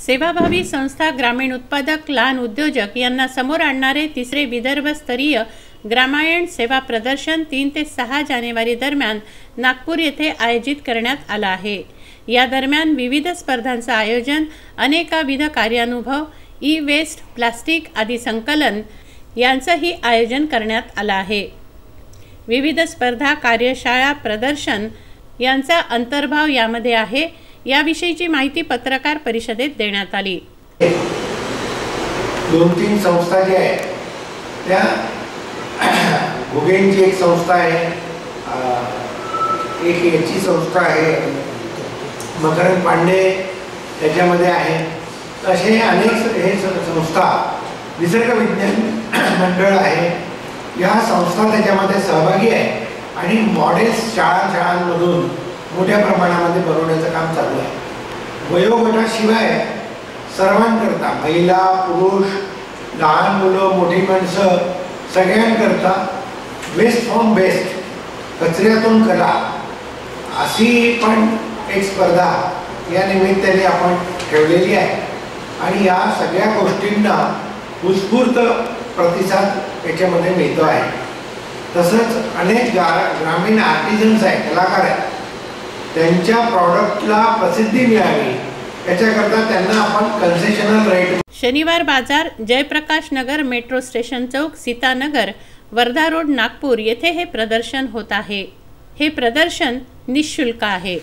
सेवाभावी संस्था, ग्रामीण उत्पादक, लहान उद्योजक यांना समोर आणणारे तिसरे विदर्भस्तरीय ग्रामायण सेवा प्रदर्शन 3 ते 6 जानेवारी दरम्यान नागपूर येथे आयोजित करण्यात आला आहे। या दरम्यान विविध स्पर्धांचं आयोजन, अनेकविध कार्यानुभव, ई वेस्ट, प्लास्टिक आदी संकलन यांचंही आयोजन करण्यात आलं आहे। विविध स्पर्धा, कार्यशाळा, प्रदर्शन यांचा अंतर्भाव यामध्ये आहे। याविषयीची माहिती पत्रकार परिषदेत देण्यात आली। 2-3 संस्था जी आहे त्या भुगेंची एक संस्था आहे, एक याची संस्था आहे, मकरंद पांडे त्याच्यामध्ये आहे। असे अनेक हे संस्था, निसर्ग विज्ञान मंडळ आहे, या संस्था त्याच्यामध्ये सहभागी आहे आणि मॉडेल्स शाळांमधून मोठ्या प्रमाणामध्ये बनवण्याचं काम चालू आहे। वयोगटाशिवाय सर्वांकरता, महिला, पुरुष, लहान मुलं, मोठी माणसं सगळ्यांकरता वेस्ट फ्रॉम बेस्ट, कचऱ्यातून कला अशी पण एक स्पर्धा या निमित्ताने आपण ठेवलेली आहे आणि या सगळ्या गोष्टींना उत्स्फूर्त प्रतिसाद याच्यामध्ये मिळतो आहे। तसंच अनेक ग्रामीण आर्टिझन्स आहेत, कलाकार आहेत, त्यांच्या प्रॉडक्टला प्रसिद्धी मिळावी याच्याकरता त्यांना आपण कन्सेशनल रेट। शनिवार बाजार, जयप्रकाश नगर, मेट्रो स्टेशन चौक, सीतानगर, वर्धा रोड, नागपूर येथे हे प्रदर्शन होत आहे। हे प्रदर्शन निःशुल्क आहे।